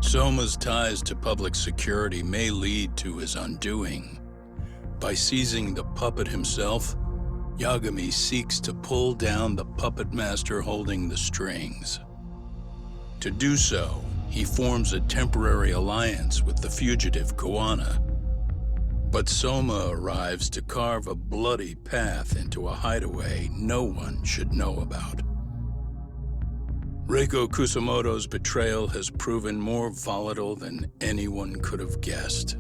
Soma's ties to public security may lead to his undoing. By seizing the puppet himself, Yagami seeks to pull down the puppet master holding the strings. To do so, he forms a temporary alliance with the fugitive Kawana. But Soma arrives to carve a bloody path into a hideaway no one should know about. Reiko Kusamoto's betrayal has proven more volatile than anyone could have guessed.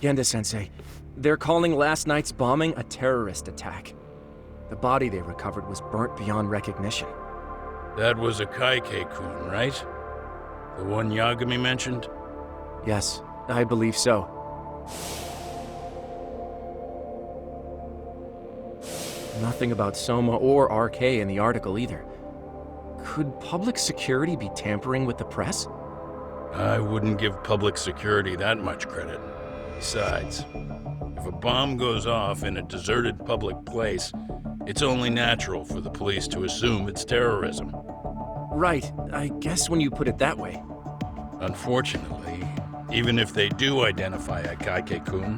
Genda-sensei, they're calling last night's bombing a terrorist attack. The body they recovered was burnt beyond recognition. That was a Kaike-kun, right? The one Yagami mentioned? Yes, I believe so. Nothing about Soma or RK in the article either. Could public security be tampering with the press? I wouldn't give public security that much credit. Besides, if a bomb goes off in a deserted public place, it's only natural for the police to assume it's terrorism. Right, I guess when you put it that way. Unfortunately, even if they do identify a Kaike-kun,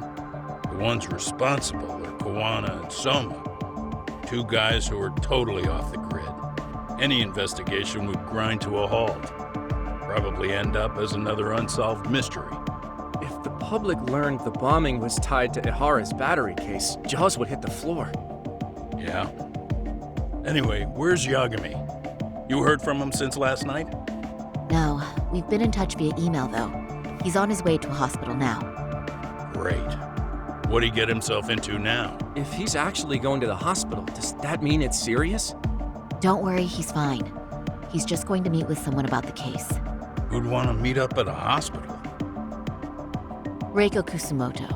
the ones responsible are Kawana and Soma, two guys who are totally off the grid. Any investigation would grind to a halt, probably end up as another unsolved mystery. If the public learned the bombing was tied to Ihara's battery case, jaws would hit the floor. Yeah. Anyway, where's Yagami? You heard from him since last night? No, we've been in touch via email though. He's on his way to a hospital now. Great. What'd he get himself into now? If he's actually going to the hospital, does that mean it's serious? Don't worry, he's fine. He's just going to meet with someone about the case. Who'd want to meet up at a hospital? Reiko Kusamoto.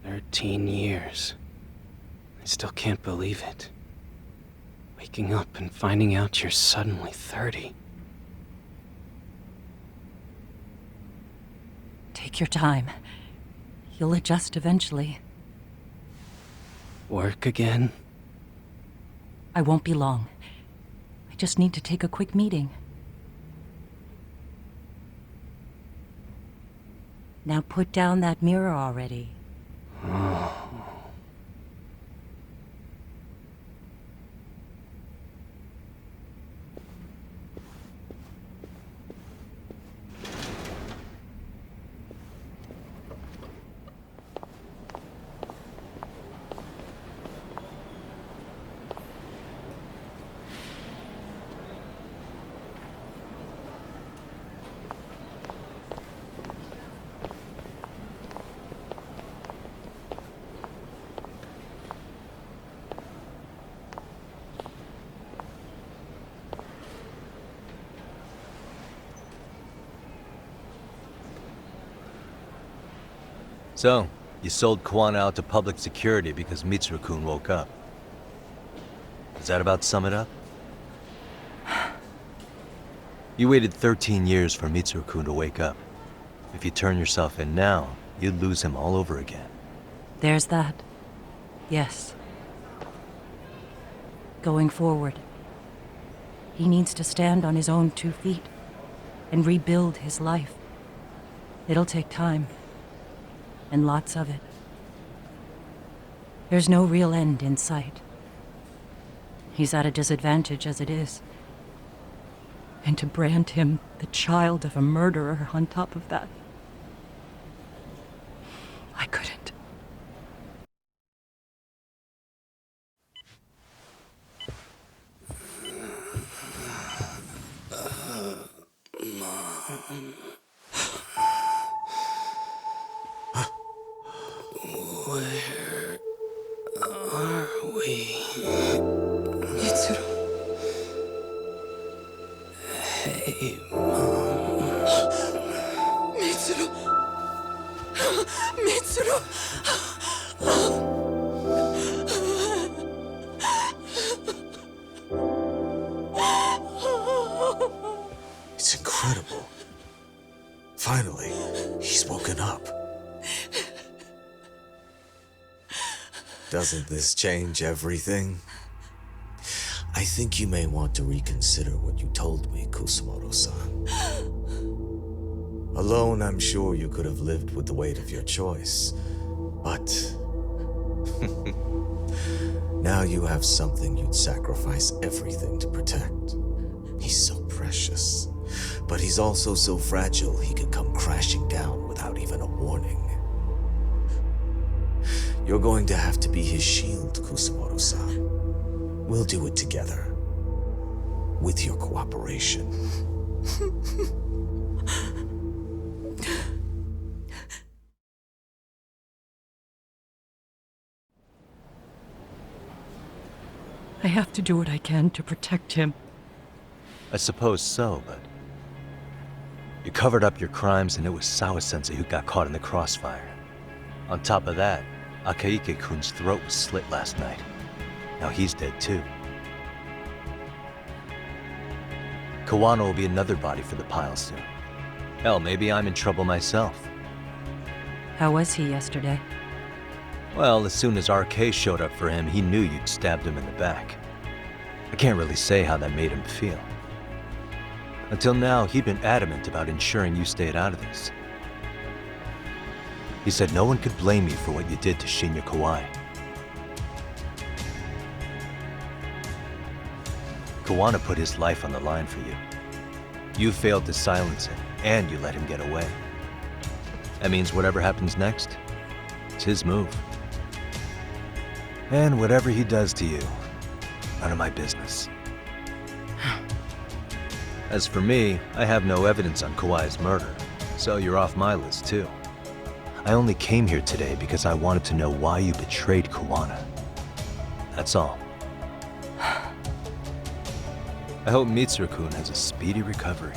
"13 years. I still can't believe it. Waking up and finding out you're suddenly 30. Take your time. You'll adjust eventually. Work again? I won't be long. I just need to take a quick meeting. Now put down that mirror already. So, you sold Kawana out to public security because Mitsuru-kun woke up. Does that about sum it up? You waited 13 years for Mitsuru-kun to wake up. If you turn yourself in now, you'd lose him all over again. There's that. Yes. Going forward, he needs to stand on his own 2 feet and rebuild his life. It'll take time. And lots of it. There's no real end in sight. He's at a disadvantage as it is. And to brand him the child of a murderer on top of that, I couldn't. Where are we? Mitsuru. Mitsuru! It's incredible. Finally, he's woken up. Doesn't this change everything? I think you may want to reconsider what you told me, Kusumoto-san. Alone, I'm sure you could have lived with the weight of your choice, but now you have something you'd sacrifice everything to protect. He's so precious, but he's also so fragile he could come crashing down without even a warning. You're going to have to be his shield, Kusumoto-san. We'll do it together. With your cooperation. I have to do what I can to protect him. I suppose so, but... You covered up your crimes and it was Sawa-sensei who got caught in the crossfire. On top of that, Akayuki-kun's throat was slit last night. Now he's dead too. Kawano will be another body for the pile soon. Hell, maybe I'm in trouble myself. How was he yesterday? Well, as soon as RK showed up for him, he knew you'd stabbed him in the back. I can't really say how that made him feel. Until now, he'd been adamant about ensuring you stayed out of this. He said no one could blame you for what you did to Shinya Kawai. Kawana put his life on the line for you. You failed to silence him, and you let him get away. That means whatever happens next, it's his move. And whatever he does to you, none of my business. As for me, I have no evidence on Kawai's murder, so you're off my list too. I only came here today because I wanted to know why you betrayed Kawana. That's all. I hope Mitsuru-kun has a speedy recovery.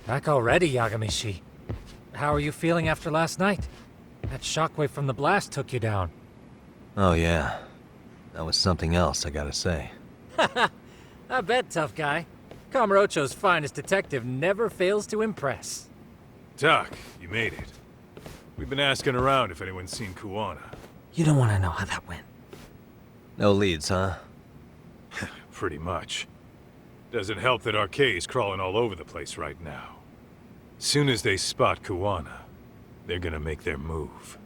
Back already, Yagami-shi. How are you feeling after last night? That shockwave from the blast took you down. Oh yeah, that was something else, I gotta say. I bet, tough guy. Kamurocho's finest detective never fails to impress. Doc, you made it. We've been asking around if anyone's seen Kuwana. You don't want to know how that went. No leads, huh? Pretty much. Doesn't help that RK's crawling all over the place right now. Soon as they spot Kuwana, they're gonna make their move.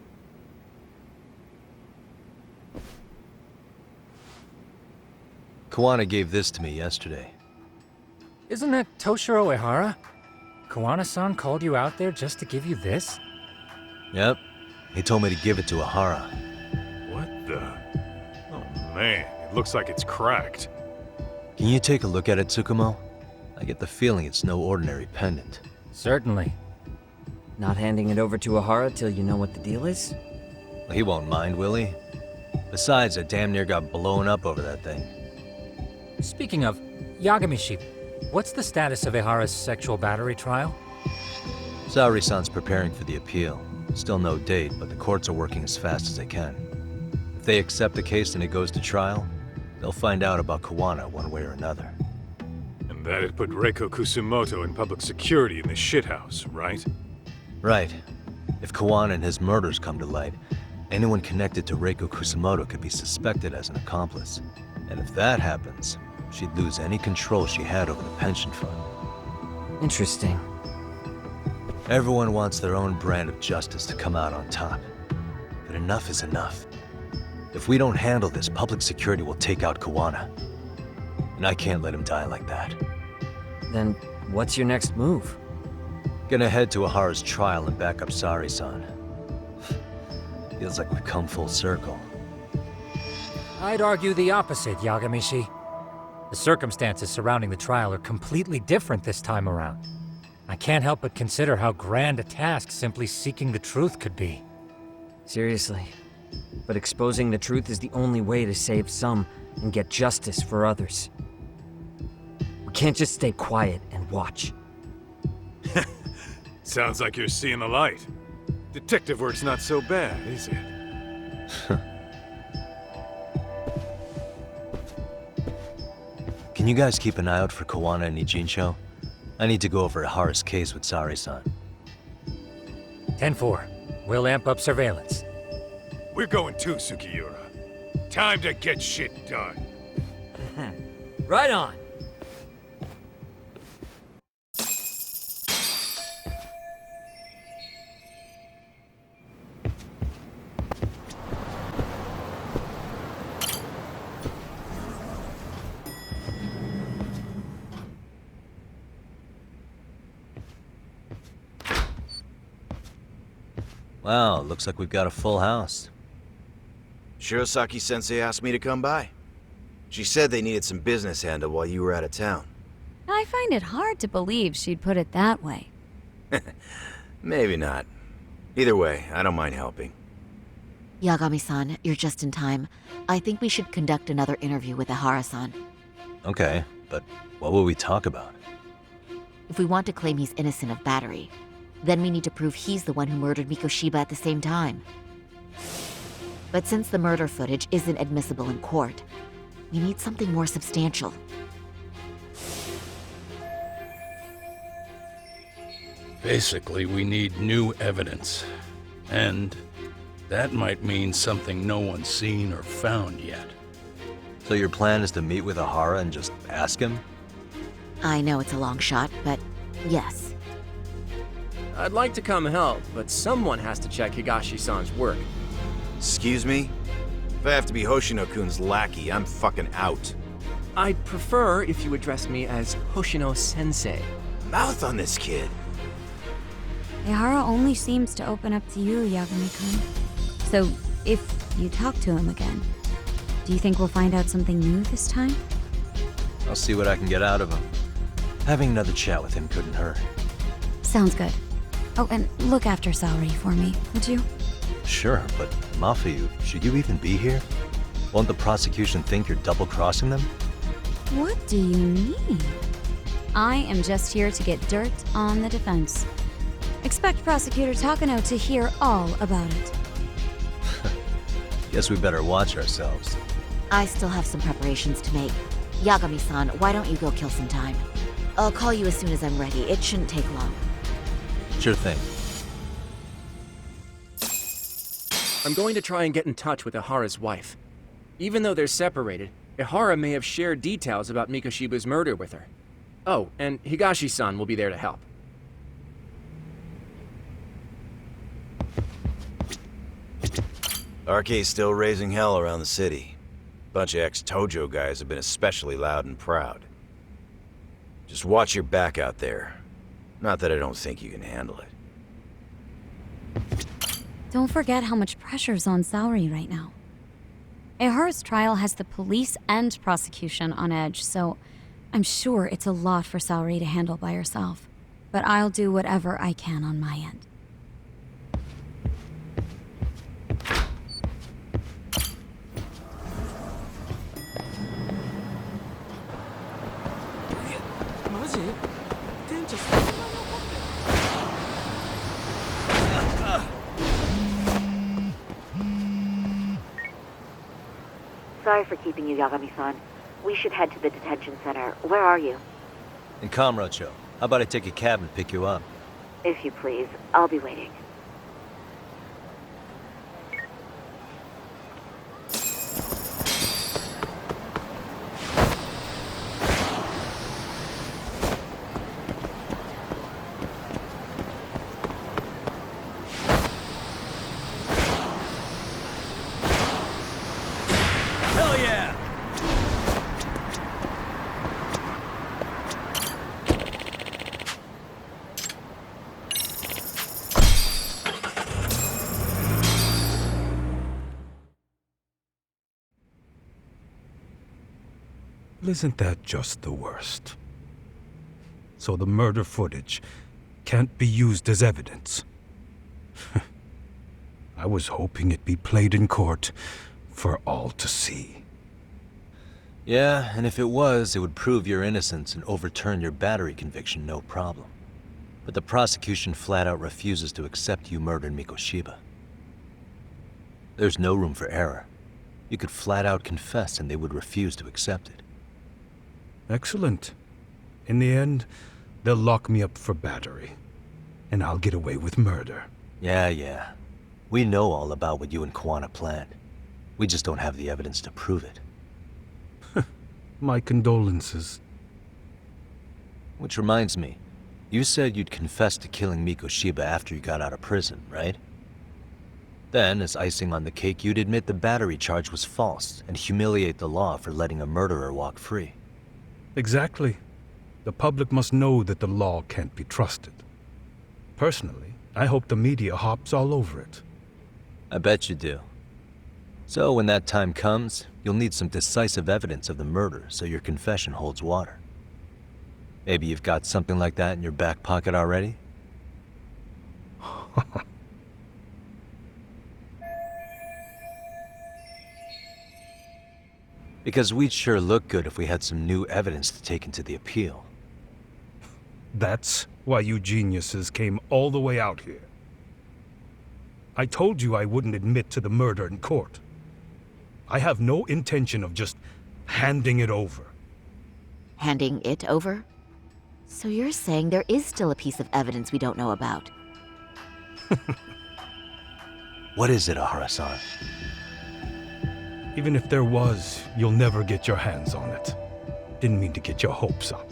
Kawana gave this to me yesterday. Isn't that Toshiro Ehara? Kawana-san called you out there just to give you this? Yep. He told me to give it to Ehara. What the? Oh man, it looks like it's cracked. Can you take a look at it, Tsukumo? I get the feeling it's no ordinary pendant. Certainly. Not handing it over to Ehara till you know what the deal is? Well, he won't mind, will he? Besides, I damn near got blown up over that thing. Speaking of, Yagami-shi, what's the status of Ehara's sexual battery trial? Saori-san's preparing for the appeal. Still no date, but the courts are working as fast as they can. If they accept the case and it goes to trial, they'll find out about Kawana one way or another. And that'd put Reiko Kusumoto in public security in the shithouse, right? Right. If Kawan and his murders come to light, anyone connected to Reiko Kusamoto could be suspected as an accomplice. And if that happens, she'd lose any control she had over the pension fund. Interesting. Everyone wants their own brand of justice to come out on top. But enough is enough. If we don't handle this, public security will take out Kawana. And I can't let him die like that. Then what's your next move? Gonna head to Ahara's trial and back up Sari-san. Feels like we've come full circle. I'd argue the opposite, Yagami-shi. The circumstances surrounding the trial are completely different this time around. I can't help but consider how grand a task simply seeking the truth could be. Seriously. But exposing the truth is the only way to save some and get justice for others. We can't just stay quiet and watch. Sounds like you're seeing the light. Detective work's not so bad, is it? Can you guys keep an eye out for Kawana and Ijincho? I need to go over Ahara's case with Sari-san. 10-4. We'll amp up surveillance. We're going too, Sukiura. Time to get shit done. Right on! Wow, looks like we've got a full house. Shirosaki-sensei asked me to come by. She said they needed some business handled while you were out of town. I find it hard to believe she'd put it that way. Maybe not. Either way, I don't mind helping. Yagami-san, you're just in time. I think we should conduct another interview with Ahara-san. Okay, but what will we talk about? If we want to claim he's innocent of battery, then we need to prove he's the one who murdered Mikoshiba at the same time. But since the murder footage isn't admissible in court, we need something more substantial. Basically, we need new evidence. And that might mean something no one's seen or found yet. So your plan is to meet with Ahara and just ask him? I know it's a long shot, but yes. I'd like to come help, but someone has to check Higashi-san's work. Excuse me? If I have to be Hoshino-kun's lackey, I'm fucking out. I'd prefer if you address me as Hoshino-sensei. Mouth on this kid. Ehara only seems to open up to you, Yagami-kun. So, if you talk to him again, do you think we'll find out something new this time? I'll see what I can get out of him. Having another chat with him couldn't hurt. Sounds good. Oh, and look after Saori for me, would you? Sure, but Mafuyu, should you even be here? Won't the prosecution think you're double-crossing them? What do you mean? I am just here to get dirt on the defense. Expect Prosecutor Takano to hear all about it. Guess we better watch ourselves. I still have some preparations to make. Yagami-san, why don't you go kill some time? I'll call you as soon as I'm ready. It shouldn't take long. Sure thing. I'm going to try and get in touch with Ahara's wife. Even though they're separated, Ahara may have shared details about Mikoshiba's murder with her. Oh, and Higashi-san will be there to help. RK's still raising hell around the city. Bunch of ex-Tojo guys have been especially loud and proud. Just watch your back out there. Not that I don't think you can handle it. Don't forget how much pressure's on Saori right now. Ehara's trial has the police and prosecution on edge, so I'm sure it's a lot for Saori to handle by herself. But I'll do whatever I can on my end. Sorry for keeping you, Yagami-san. We should head to the detention center. Where are you? In Kamurocho. How about I take a cab and pick you up? If you please, I'll be waiting. Isn't that just the worst? So the murder footage can't be used as evidence. I was hoping it'd be played in court for all to see. Yeah, and if it was, it would prove your innocence and overturn your battery conviction, no problem. But the prosecution flat out refuses to accept you murdered Mikoshiba. There's no room for error. You could flat out confess and they would refuse to accept it. Excellent. In the end, they'll lock me up for battery, and I'll get away with murder. Yeah. We know all about what you and Kawana planned. We just don't have the evidence to prove it. My condolences. Which reminds me, you said you'd confess to killing Mikoshiba after you got out of prison, right? Then, as icing on the cake, you'd admit the battery charge was false and humiliate the law for letting a murderer walk free. Exactly. The public must know that the law can't be trusted. Personally, I hope the media hops all over it. I bet you do. So when that time comes, you'll need some decisive evidence of the murder so your confession holds water. Maybe you've got something like that in your back pocket already? Because we'd sure look good if we had some new evidence to take into the appeal. That's why you geniuses came all the way out here. I told you I wouldn't admit to the murder in court. I have no intention of just handing it over. Handing it over? So you're saying there is still a piece of evidence we don't know about? What is it, Ahara-san? Even if there was, you'll never get your hands on it. Didn't mean to get your hopes up.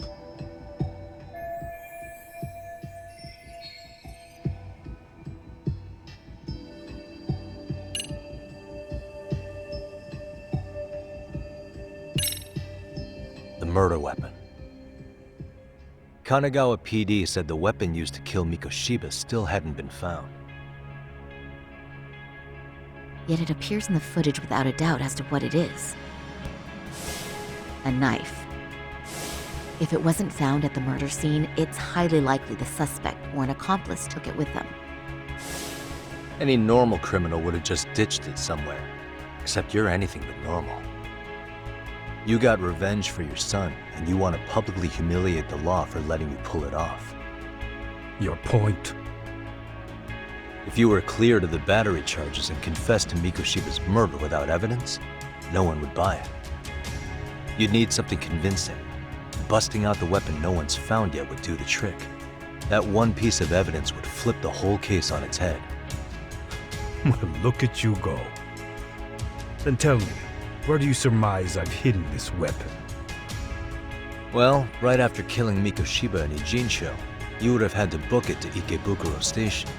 The murder weapon. Kanagawa PD said the weapon used to kill Mikoshiba still hadn't been found. Yet it appears in the footage without a doubt as to what it is. A knife. If it wasn't found at the murder scene, it's highly likely the suspect or an accomplice took it with them. Any normal criminal would have just ditched it somewhere. Except you're anything but normal. You got revenge for your son, and you want to publicly humiliate the law for letting you pull it off. Your point? If you were cleared of the battery charges and confessed to Mikoshiba's murder without evidence, no one would buy it. You'd need something convincing. Busting out the weapon no one's found yet would do the trick. That one piece of evidence would flip the whole case on its head. Well, look at you go. Then tell me, where do you surmise I've hidden this weapon? Well, right after killing Mikoshiba in Ijinsho, you would have had to book it to Ikebukuro Station.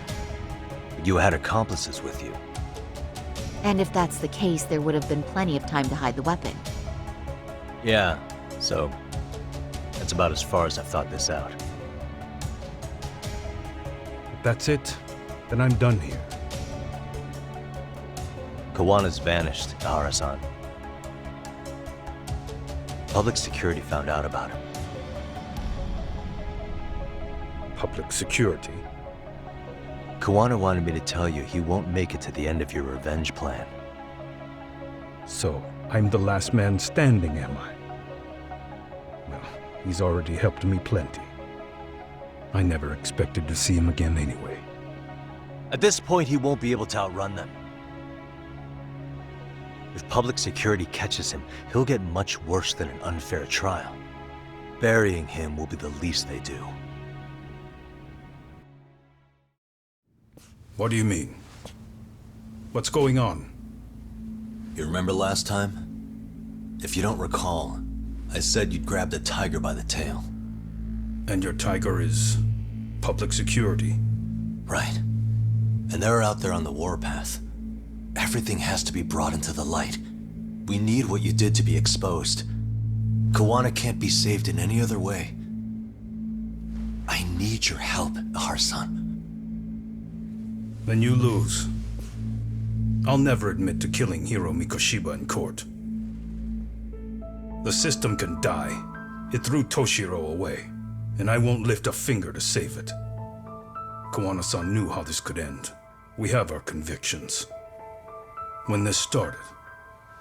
You had accomplices with you. And if that's the case, there would have been plenty of time to hide the weapon. Yeah, so that's about as far as I've thought this out. If that's it, then I'm done here. Kawana's vanished, Ahara-san. Public security found out about him. Public security? Kawana wanted me to tell you he won't make it to the end of your revenge plan. So, I'm the last man standing, am I? Well, he's already helped me plenty. I never expected to see him again anyway. At this point, he won't be able to outrun them. If public security catches him, he'll get much worse than an unfair trial. Burying him will be the least they do. What do you mean? What's going on? You remember last time? If you don't recall, I said you'd grab the tiger by the tail. And your tiger is public security? Right. And they're out there on the warpath. Everything has to be brought into the light. We need what you did to be exposed. Kuwana can't be saved in any other way. I need your help, Ahara-san. Then you lose. I'll never admit to killing Hiro Mikoshiba in court. The system can die. It threw Toshiro away, and I won't lift a finger to save it. Kuwana-san knew how this could end. We have our convictions. When this started,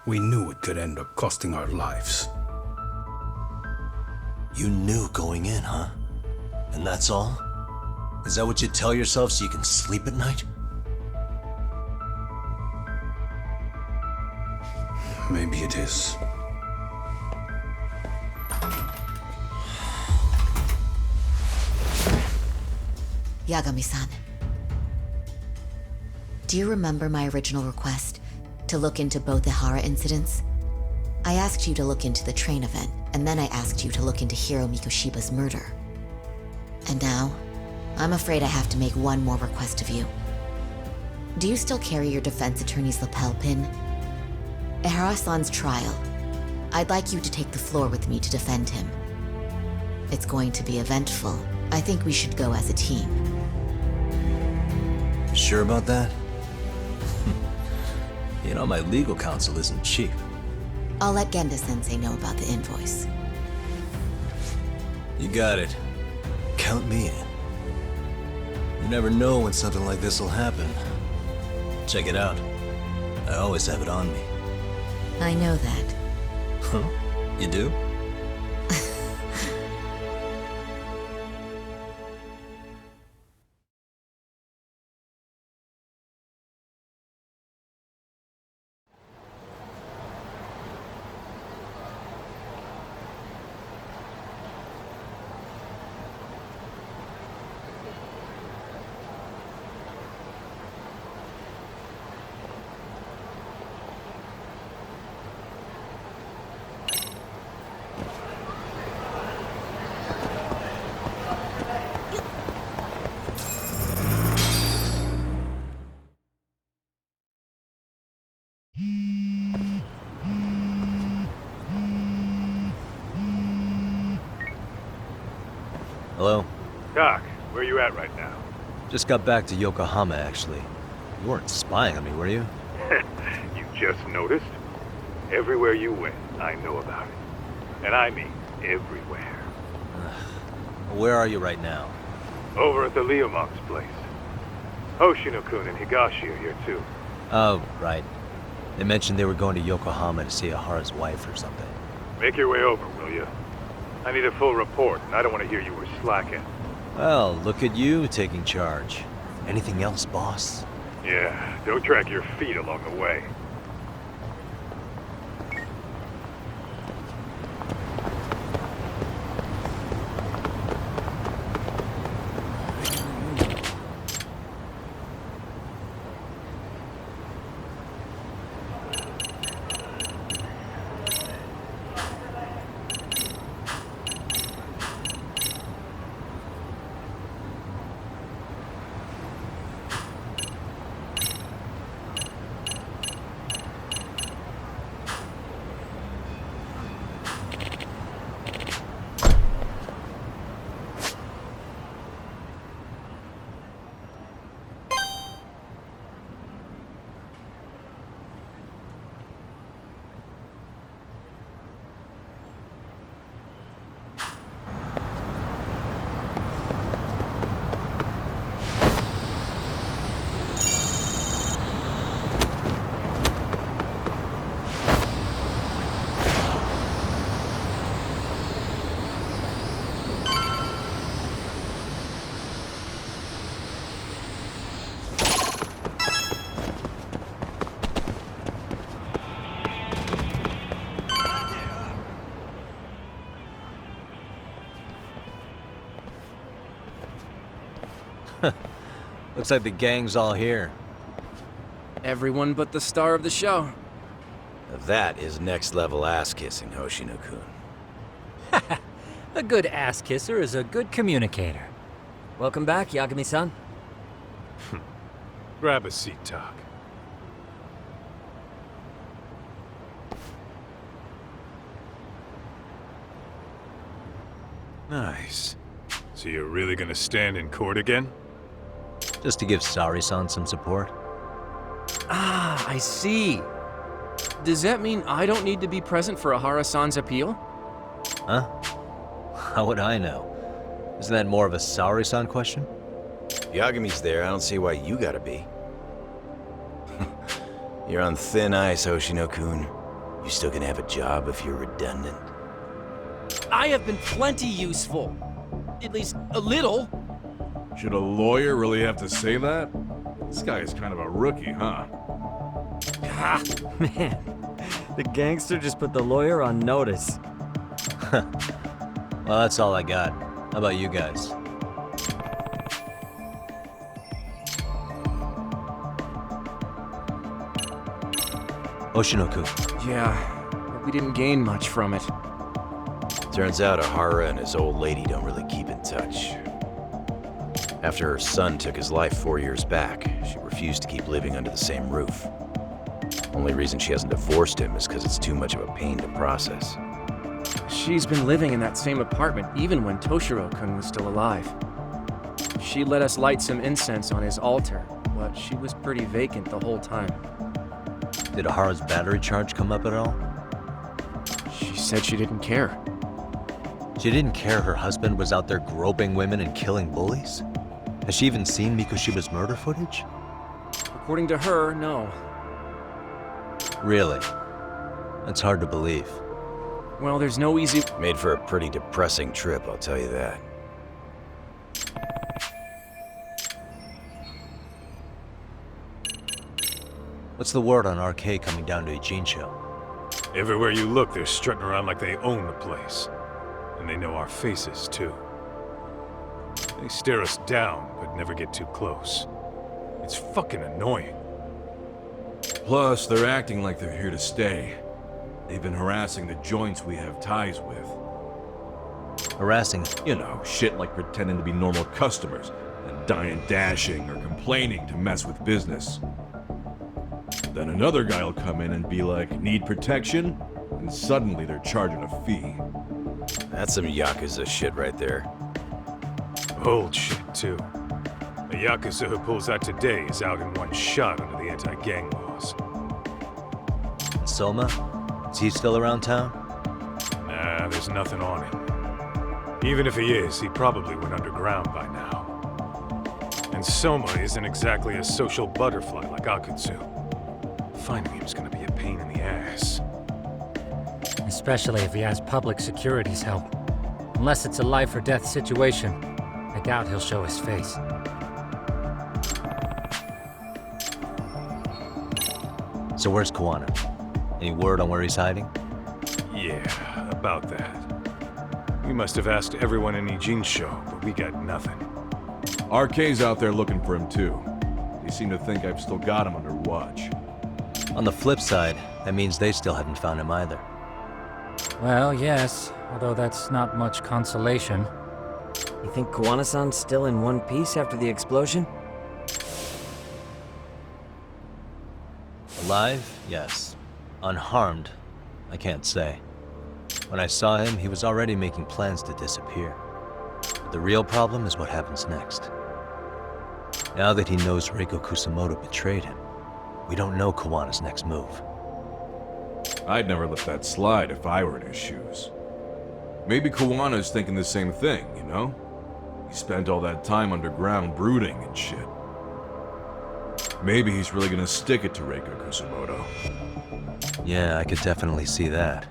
we knew it could end up costing our lives. You knew going in, huh? And that's all? Is that what you tell yourself so you can sleep at night? Maybe it is. Yagami-san. Do you remember my original request to look into both the Ahara incidents? I asked you to look into the train event, and then I asked you to look into Hiro Mikoshiba's murder. And now, I'm afraid I have to make one more request of you. Do you still carry your defense attorney's lapel pin? Ahara-san's trial. I'd like you to take the floor with me to defend him. It's going to be eventful. I think we should go as a team. Sure about that? You know, my legal counsel isn't cheap. I'll let Genda-sensei know about the invoice. You got it. Count me in. You never know when something like this will happen. Check it out. I always have it on me. I know that. Huh? You do? Hello? Doc, where you at right now? Just got back to Yokohama, actually. You weren't spying on me, were you? You just noticed? Everywhere you went, I know about it. And I mean everywhere. Where are you right now? Over at the Leomont's place. Hoshino-kun and Higashi are here too. Oh, right. They mentioned they were going to Yokohama to see Ahara's wife or something. Make your way over, will you? I need a full report, and I don't want to hear you were slacking. Well, look at you taking charge. Anything else, boss? Yeah, don't drag your feet along the way. Looks like the gang's all here. Everyone but the star of the show. That is next-level ass-kissing, Hoshino-kun. A good ass kisser is a good communicator. Welcome back, Yagami-san. Grab a seat, Tak. Nice. So you're really gonna stand in court again? Just to give Sari-san some support. Ah, I see. Does that mean I don't need to be present for Ahara-san's appeal? Huh? How would I know? Isn't that more of a Sari-san question? Yagami's there, I don't see why you gotta be. You're on thin ice, Hoshino-kun. You still gonna have a job if you're redundant. I have been plenty useful. At least a little. Should a lawyer really have to say that? This guy is kind of a rookie, huh? Ah, man. The gangster just put the lawyer on notice. Well, that's all I got. How about you guys? Hoshino-kun. Yeah, but we didn't gain much from it. Turns out Ahara and his old lady don't really keep in touch. After her son took his life 4 years back, she refused to keep living under the same roof. Only reason she hasn't divorced him is because it's too much of a pain to process. She's been living in that same apartment even when Toshiro-kun was still alive. She let us light some incense on his altar, but she was pretty vacant the whole time. Did Ahara's battery charge come up at all? She said she didn't care. She didn't care her husband was out there groping women and killing bullies? Has she even seen Mikoshiba's murder footage? According to her, no. Really? That's hard to believe. Well, there's no easy... Made for a pretty depressing trip, I'll tell you that. What's the word on RK coming down to Ijincho? Everywhere you look, they're strutting around like they own the place. And they know our faces, too. They stare us down, but never get too close. It's fucking annoying. Plus, they're acting like they're here to stay. They've been harassing the joints we have ties with. Harassing? You know, shit like pretending to be normal customers and dying dashing or complaining to mess with business. Then another guy will come in and be like, need protection? And suddenly they're charging a fee. That's some Yakuza shit right there. Old shit, too. A Yakuza who pulls that today is out in one shot under the anti-gang laws. Soma? Is he still around town? Nah, there's nothing on him. Even if he is, he probably went underground by now. And Soma isn't exactly a social butterfly like Akutsu. Finding him's gonna be a pain in the ass. Especially if he has public security's help. Unless it's a life or death situation, I doubt he'll show his face. So where's Kawana? Any word on where he's hiding? Yeah, about that. We must have asked everyone in Ijincho, but we got nothing. RK's out there looking for him too. They seem to think I've still got him under watch. On the flip side, that means they still haven't found him either. Well, yes, although that's not much consolation. You think Kawana-san's still in one piece after the explosion? Alive? Yes. Unharmed? I can't say. When I saw him, he was already making plans to disappear. But the real problem is what happens next. Now that he knows Reiko Kusamoto betrayed him, we don't know Kawana's next move. I'd never let that slide if I were in his shoes. Maybe Kawana's thinking the same thing, you know? He spent all that time underground brooding and shit. Maybe he's really gonna stick it to Reiko Kusamoto. Yeah, I could definitely see that.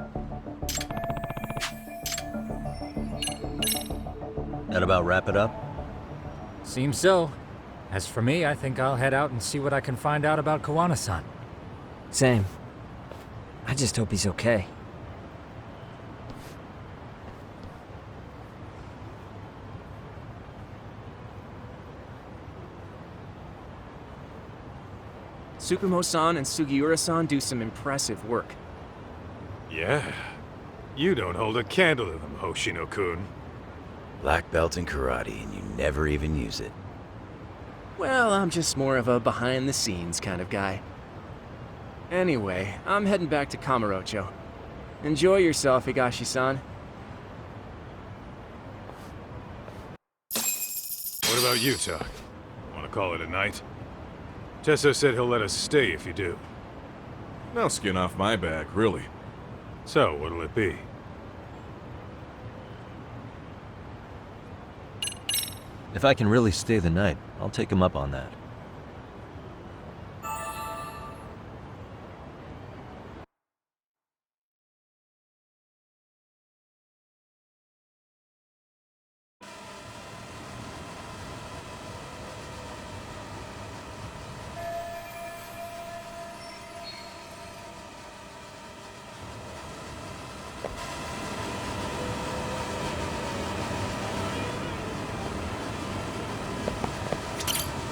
That about wrap it up? Seems so. As for me, I think I'll head out and see what I can find out about Kawana-san. Same. I just hope he's okay. Tsukumo-san and Sugiura-san do some impressive work. Yeah. You don't hold a candle to them, Hoshino-kun. Black belt in karate, and you never even use it. Well, I'm just more of a behind-the-scenes kind of guy. Anyway, I'm heading back to Kamurocho. Enjoy yourself, Higashi-san. What about you, Tak? Want to call it a night? Tesso said he'll let us stay if you do. No skin off my back, really. So, what'll it be? If I can really stay the night, I'll take him up on that.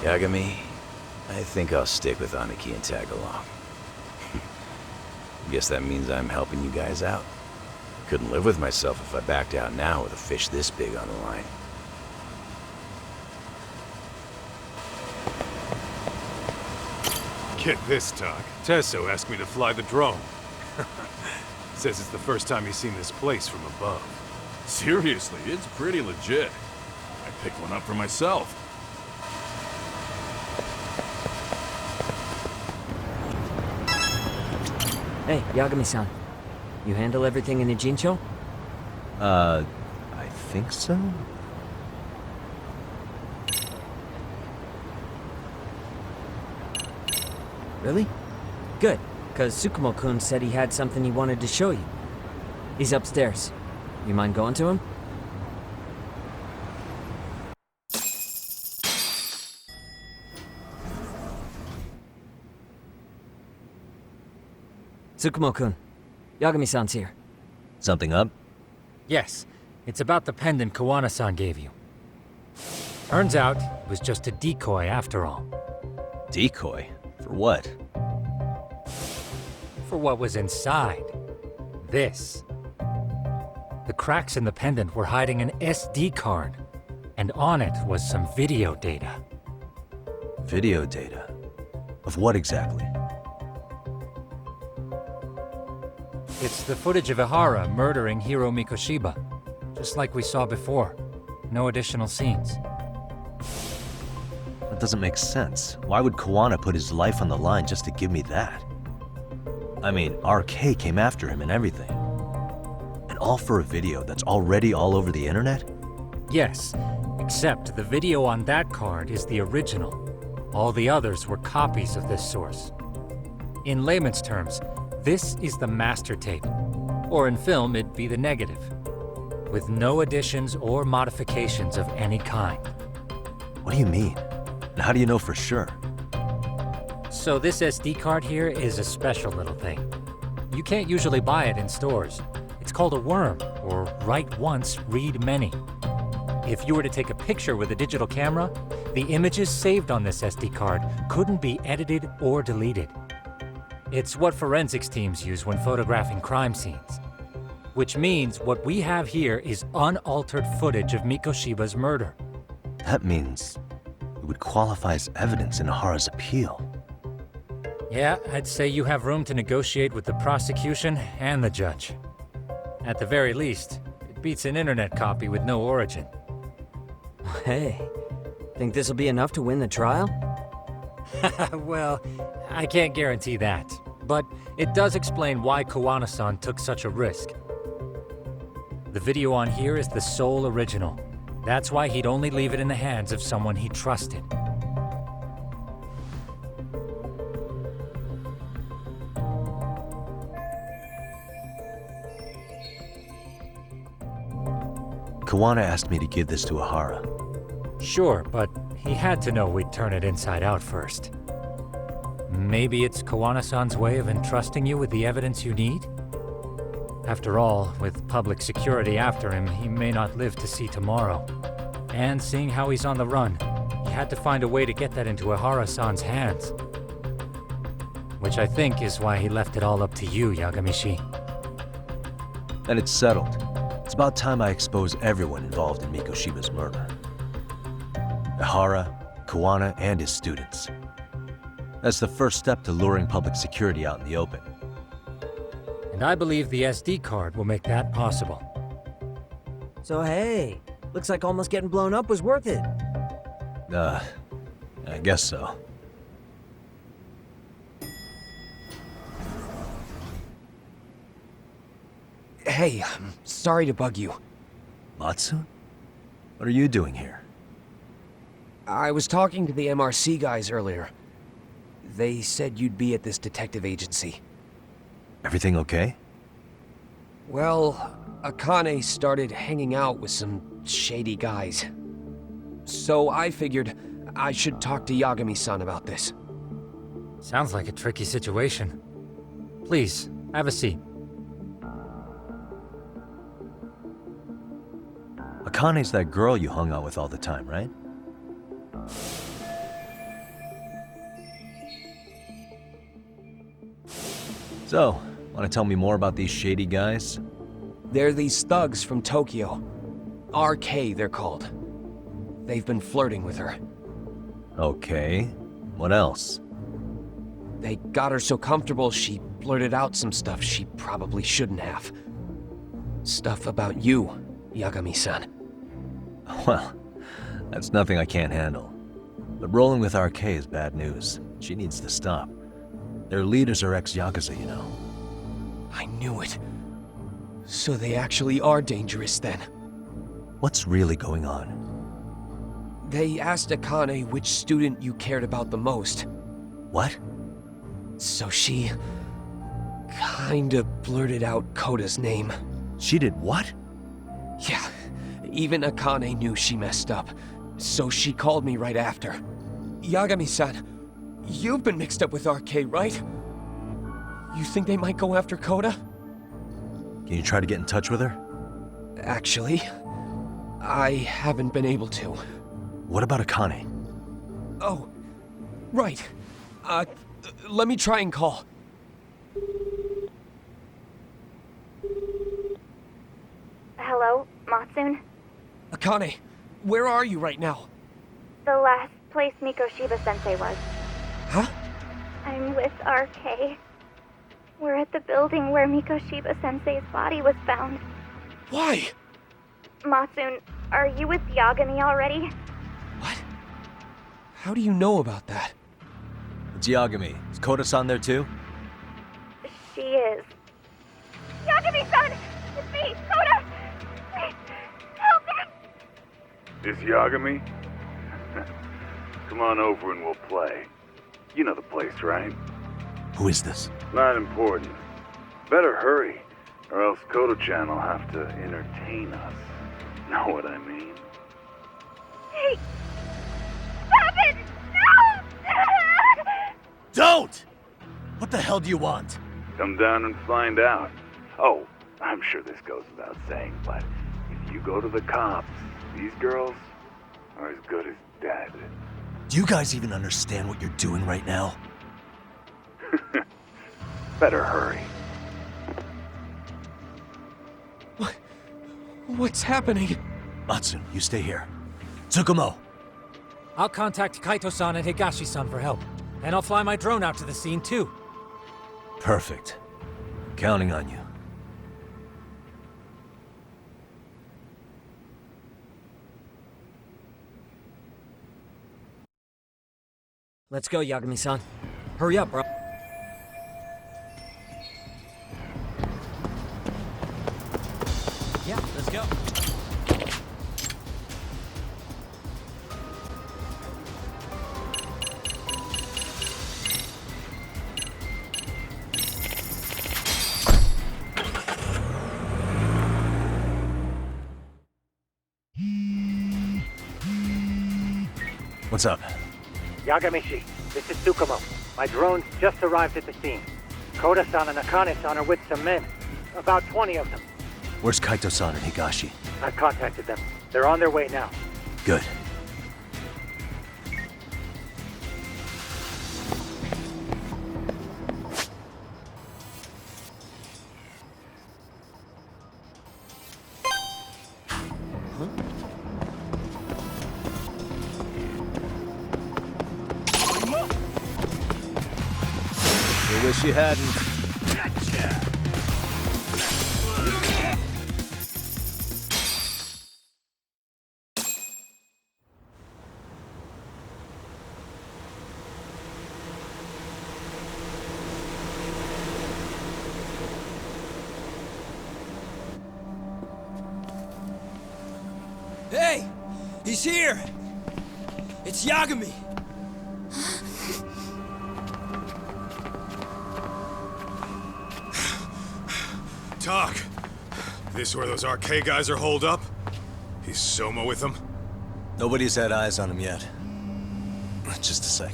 Yagami, I think I'll stick with Aniki and tag along. Guess that means I'm helping you guys out. Couldn't live with myself if I backed out now with a fish this big on the line. Get this, Tak. Tesso asked me to fly the drone. Says it's the first time he's seen this place from above. Seriously, it's pretty legit. I picked one up for myself. Hey, Yagami-san. You handle everything in the Jincho? I think so? Really? Good, because Tsukumo-kun said he had something he wanted to show you. He's upstairs. You mind going to him? Tsukumo-kun, Yagami-san's here. Something up? Yes, it's about the pendant Kawana-san gave you. Turns out, it was just a decoy after all. Decoy? For what? For what was inside. This. The cracks in the pendant were hiding an SD card, and on it was some video data. Video data? Of what exactly? It's the footage of Ihara murdering Hiro Mikoshiba, just like we saw before. No additional scenes. That doesn't make sense. Why would Kawana put his life on the line just to give me that? I mean, RK came after him and everything. And all for a video that's already all over the internet? Yes, except the video on that card is the original. All the others were copies of this source. In layman's terms, this is the master tape, or in film it'd be the negative, with no additions or modifications of any kind. What do you mean? And how do you know for sure? So this SD card here is a special little thing. You can't usually buy it in stores. It's called a worm, or write once, read many. If you were to take a picture with a digital camera, the images saved on this SD card couldn't be edited or deleted. It's what forensics teams use when photographing crime scenes. Which means what we have here is unaltered footage of Mikoshiba's murder. That means it would qualify as evidence in Ihara's appeal. Yeah, I'd say you have room to negotiate with the prosecution and the judge. At the very least, it beats an internet copy with no origin. Hey, think this'll be enough to win the trial? Well, I can't guarantee that. But it does explain why Kawana-san took such a risk. The video on here is the sole original. That's why he'd only leave it in the hands of someone he trusted. Kawana asked me to give this to Ihara. Sure, but he had to know we'd turn it inside out first. Maybe it's Kawana-san's way of entrusting you with the evidence you need? After all, with public security after him, he may not live to see tomorrow. And seeing how he's on the run, he had to find a way to get that into Ihara-san's hands. Which I think is why he left it all up to you, Yagami-shi. And it's settled. It's about time I expose everyone involved in Mikoshiba's murder. Ihara, Kuwana, and his students. That's the first step to luring public security out in the open. And I believe the SD card will make that possible. So hey, looks like almost getting blown up was worth it. I guess so. Hey, I'm sorry to bug you. Matsu? What are you doing here? I was talking to the MRC guys earlier. They said you'd be at this detective agency. Everything okay? Well, Akane started hanging out with some shady guys. So I figured I should talk to Yagami-san about this. Sounds like a tricky situation. Please, have a seat. Akane's that girl you hung out with all the time, right? So, want to tell me more about these shady guys? They're these thugs from Tokyo. RK, they're called. They've been flirting with her. Okay. What else? They got her so comfortable she blurted out some stuff she probably shouldn't have. Stuff about you, Yagami-san. Well, that's nothing I can't handle. But rolling with RK is bad news. She needs to stop. Their leaders are ex-yakuza, you know. I knew it. So they actually are dangerous then. What's really going on? They asked Akane which student you cared about the most. What? So she kinda blurted out Koda's name. She did what? Yeah, even Akane knew she messed up, so she called me right after. Yagami-san, you've been mixed up with RK, right? You think they might go after Koda? Can you try to get in touch with her? Actually, I haven't been able to. What about Akane? Oh, right. Let me try and call. Hello, Matsun? Akane, where are you right now? The last place Mikoshiba-sensei was. Huh? I'm with RK. We're at the building where Mikoshiba-sensei's body was found. Why? Matsun, are you with Yagami already? What? How do you know about that? It's Yagami. Is Koda-san there too? She is. Yagami-san! It's me, Koda! Please, help me! Is Yagami? Come on over and we'll play. You know the place, right? Who is this? Not important. Better hurry, or else Kodo-chan will have to entertain us. Know what I mean? Hey! Stop it! No! Don't! What the hell do you want? Come down and find out. Oh, I'm sure this goes without saying, but if you go to the cops, these girls are as good as dead. Do you guys even understand what you're doing right now? Better hurry. What's happening? Matsun, you stay here. Tsukumo! I'll contact Kaito-san and Higashi-san for help. And I'll fly my drone out to the scene, too. Perfect. Counting on you. Let's go, Yagami-san. Hurry up, bro. Yeah, let's go. What's up? Yagami-shi, this is Tsukumo. My drones just arrived at the scene. Koda-san and Akane-san are with some men. About 20 of them. Where's Kaito-san and Higashi? I've contacted them. They're on their way now. Good. wish you hadn't. Hey! He's here! It's Yagami! Talk. This where those RK guys are holed up? He's Soma with them? Nobody's had eyes on him yet. Just a sec.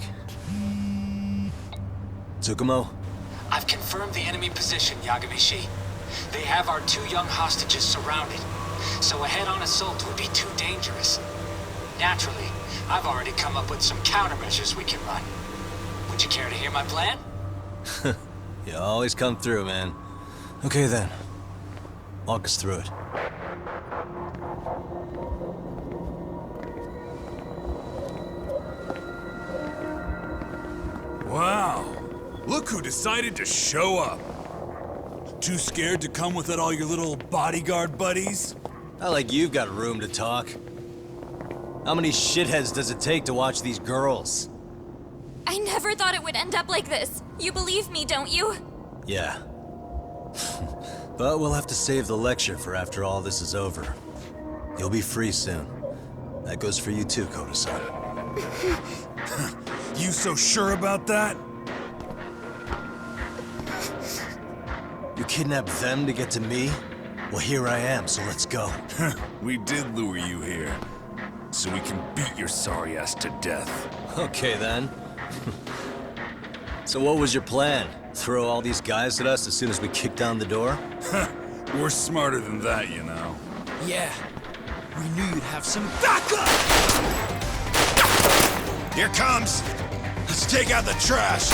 Tsukumo? I've confirmed the enemy position, Yagami-shi. They have our 2 young hostages surrounded, so a head-on assault would be too dangerous. Naturally, I've already come up with some countermeasures we can run. Would you care to hear my plan? You always come through, man. Okay then. Walk us through it. Wow. Look who decided to show up. Too scared to come with all your little bodyguard buddies? Not like you've got room to talk. How many shitheads does it take to watch these girls? I never thought it would end up like this. You believe me, don't you? Yeah. But we'll have to save the lecture for after all this is over. You'll be free soon. That goes for you too, Koda-san. You so sure about that? You kidnapped them to get to me? Well, here I am, so let's go. We did lure you here, so we can beat your sorry ass to death. Okay, then. So what was your plan? Throw all these guys at us as soon as we kick down the door? We're smarter than that, you know. Yeah. We knew you'd have some backup! Here comes! Let's take out the trash!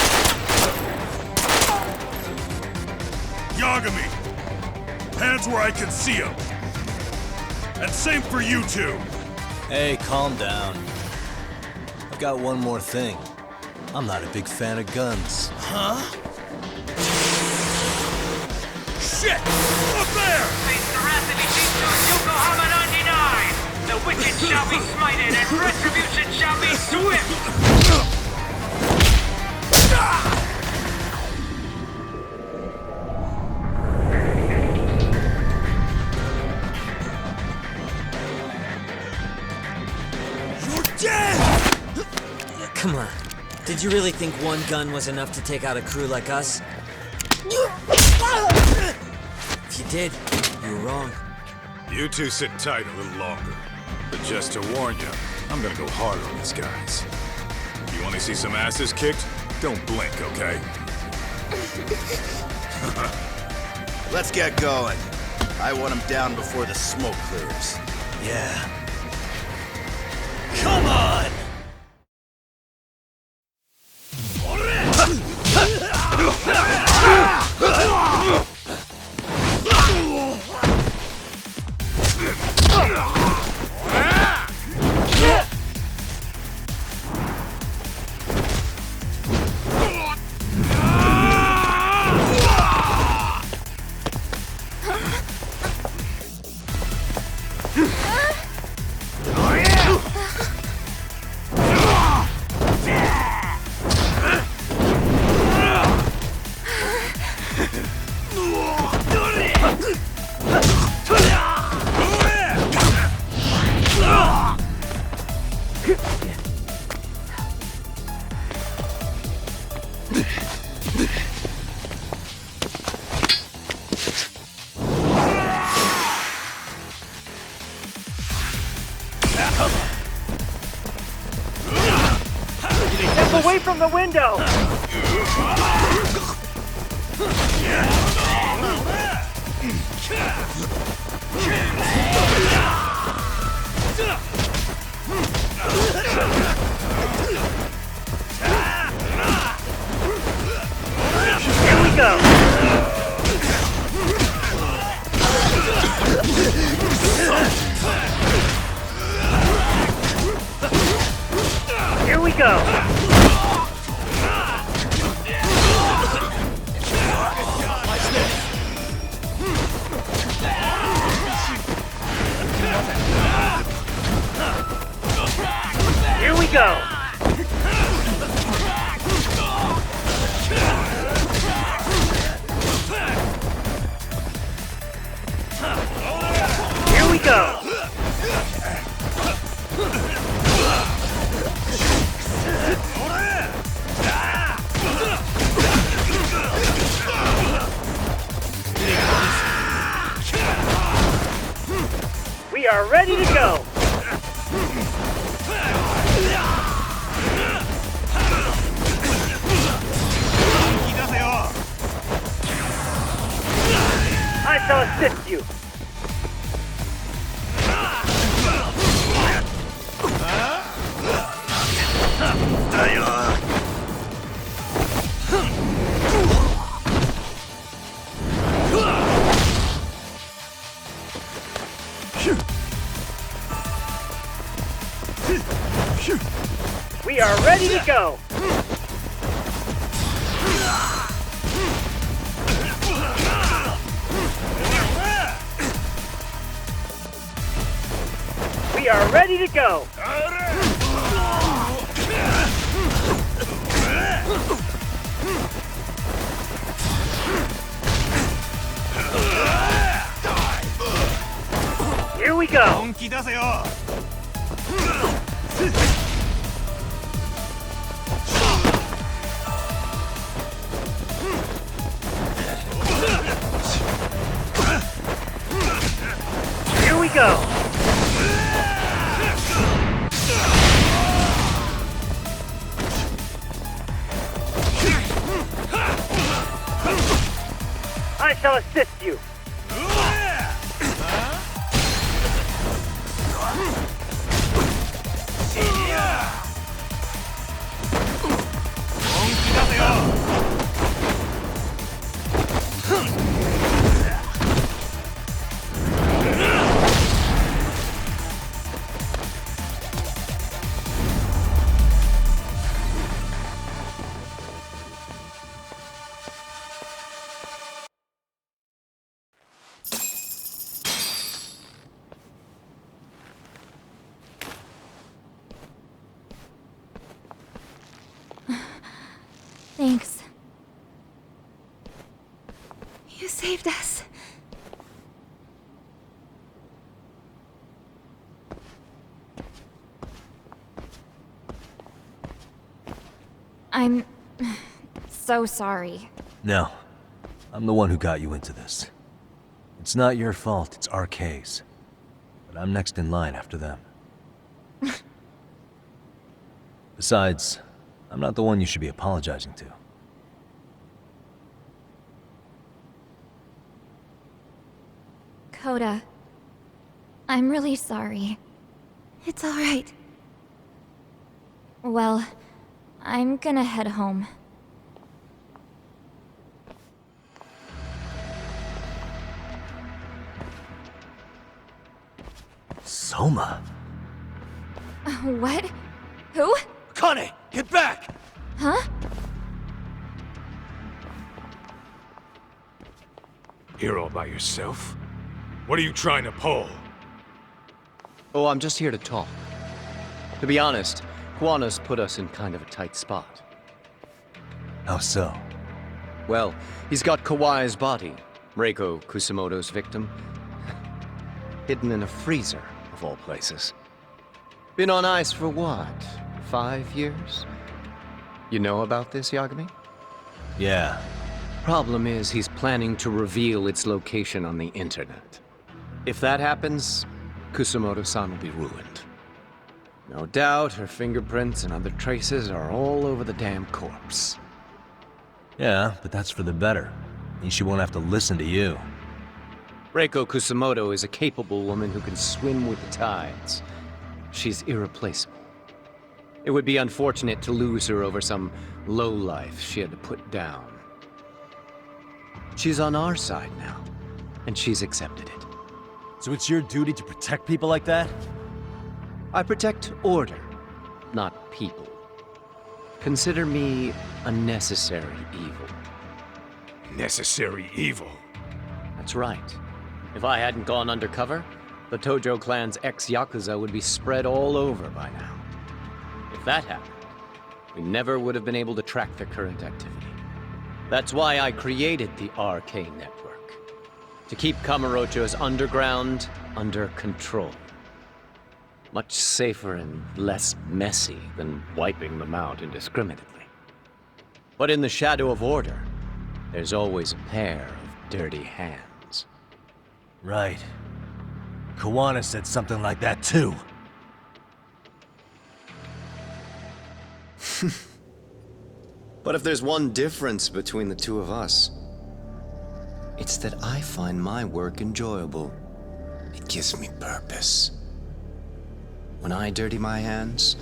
Yagami! Hands where I can see them! And same for you two! Hey, calm down. I've got one more thing. I'm not a big fan of guns. Huh? Shit! Up there! Face the wrath of Ishikawa Yokohama 99! The wicked shall be smited and retribution shall be swift! Come on. Did you really think one gun was enough to take out a crew like us? If you did, you were wrong. You two sit tight a little longer. But just to warn you, I'm gonna go harder on these guys. You wanna see some asses kicked? Don't blink, okay? Let's get going. I want him down before the smoke clears. Yeah. Come on! Step away from the window! Here we go! Here we go! We are ready to go! I shall assist you. We are ready to go! We are ready to go! Here we go! Here we go! I shall assist you! Thanks. You saved us. I'm so sorry. No. I'm the one who got you into this. It's not your fault, it's RK's. But I'm next in line after them. Besides, I'm not the one you should be apologizing to. Coda, I'm really sorry. It's all right. Well, I'm gonna head home. Soma? What? Who? Kane, get back! Huh? Here all by yourself? What are you trying to pull? Oh, I'm just here to talk. To be honest, Kuwano's put us in kind of a tight spot. How so? Well, he's got Kawai's body, Reiko Kusamoto's victim, hidden in a freezer, of all places. Been on ice for what, 5 years? You know about this, Yagami? Yeah. Problem is, he's planning to reveal its location on the internet. If that happens, Kusamoto-san will be ruined. No doubt her fingerprints and other traces are all over the damn corpse. Yeah, but that's for the better. Means she won't have to listen to you. Reiko Kusamoto is a capable woman who can swim with the tides. She's irreplaceable. It would be unfortunate to lose her over some lowlife she had to put down. She's on our side now, and she's accepted it. So it's your duty to protect people like that? I protect order, not people. Consider me a necessary evil. Necessary evil? That's right. If I hadn't gone undercover, the Tojo clan's ex-yakuza would be spread all over by now. If that happened, we never would have been able to track their current activity. That's why I created the RK network. To keep Kamurocho's underground under control. Much safer and less messy than wiping them out indiscriminately. But in the shadow of order, there's always a pair of dirty hands. Right. Kawana said something like that too. But if there's one difference between the two of us, it's that I find my work enjoyable. It gives me purpose. When I dirty my hands,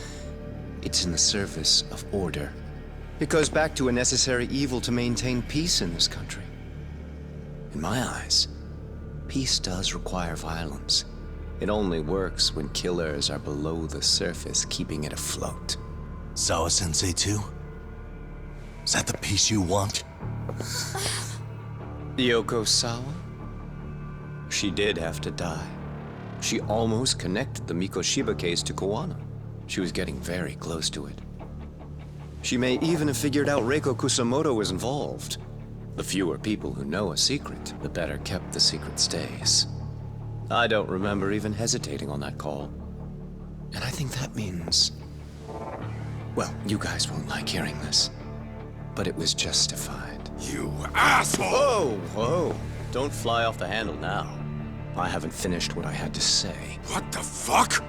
it's in the service of order. It goes back to a necessary evil to maintain peace in this country. In my eyes, peace does require violence. It only works when killers are below the surface, keeping it afloat. Sawa-sensei too? Is that the peace you want? Yoko Sawa? She did have to die. She almost connected the Mikoshiba case to Kawana. She was getting very close to it. She may even have figured out Reiko Kusamoto was involved. The fewer people who know a secret, the better kept the secret stays. I don't remember even hesitating on that call. And I think that means... well, you guys won't like hearing this, but it was justified. You asshole! Whoa, whoa. Don't fly off the handle now. I haven't finished what I had to say. What the fuck?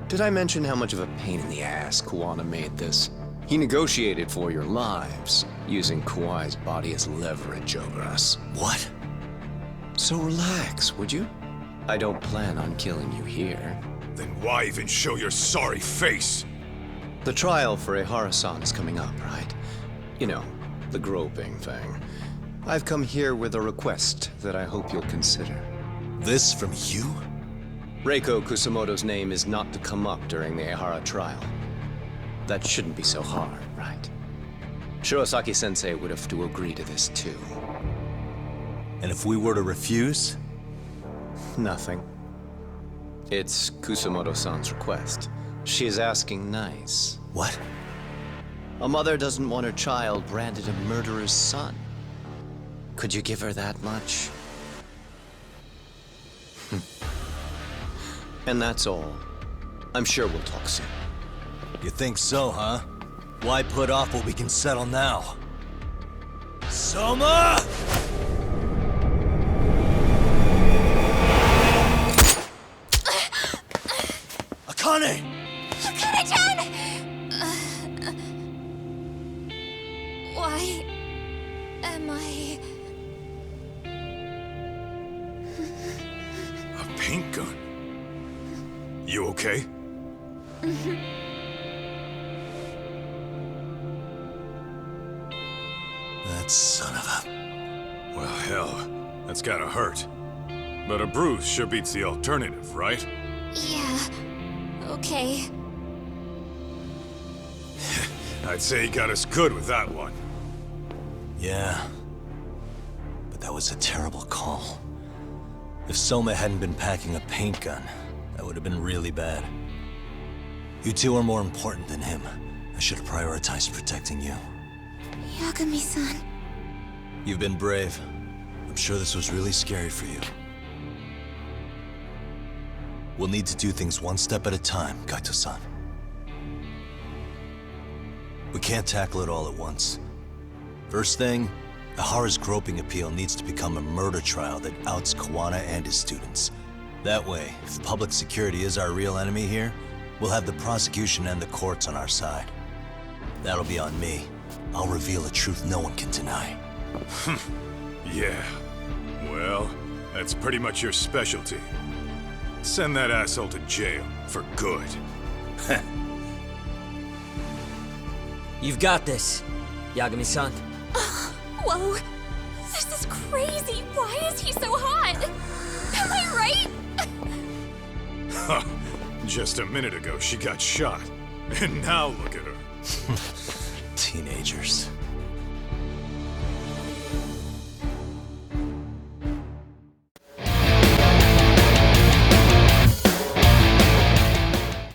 Did I mention how much of a pain in the ass Kawana made this? He negotiated for your lives, using Kawai's body as leverage over us. What? So relax, would you? I don't plan on killing you here. Then why even show your sorry face? The trial for Ehara-san is coming up, right? You know, the groping thing. I've come here with a request that I hope you'll consider. This from you? Reiko Kusamoto's name is not to come up during the Ehara trial. That shouldn't be so hard, right? Shirosaki-sensei would have to agree to this too. And if we were to refuse? Nothing. It's Kusamoto-san's request. She is asking nice. What? A mother doesn't want her child branded a murderer's son. Could you give her that much? And that's all. I'm sure we'll talk soon. You think so, huh? Why put off what we can settle now? Soma! Akane! Akane-chan! Why am I... A paint gun? You okay? That son of a... Well, hell, that's gotta hurt. But a bruise sure beats the alternative, right? Yeah. Okay. I'd say he got us good with that one. Yeah. But that was a terrible call. If Soma hadn't been packing a paint gun, that would have been really bad. You two are more important than him. I should have prioritized protecting you. Yagami-san. You've been brave. I'm sure this was really scary for you. We'll need to do things one step at a time, Kaito-san. We can't tackle it all at once. First thing, Ehara's groping appeal needs to become a murder trial that outs Kawana and his students. That way, if public security is our real enemy here, we'll have the prosecution and the courts on our side. That'll be on me. I'll reveal a truth no one can deny. Yeah. Well, that's pretty much your specialty. Send that asshole to jail, for good. You've got this, Yagami-san. Whoa. This is crazy. Why is he so hot? Am I right? Huh. Just a minute ago, she got shot. And now look at her. Teenagers.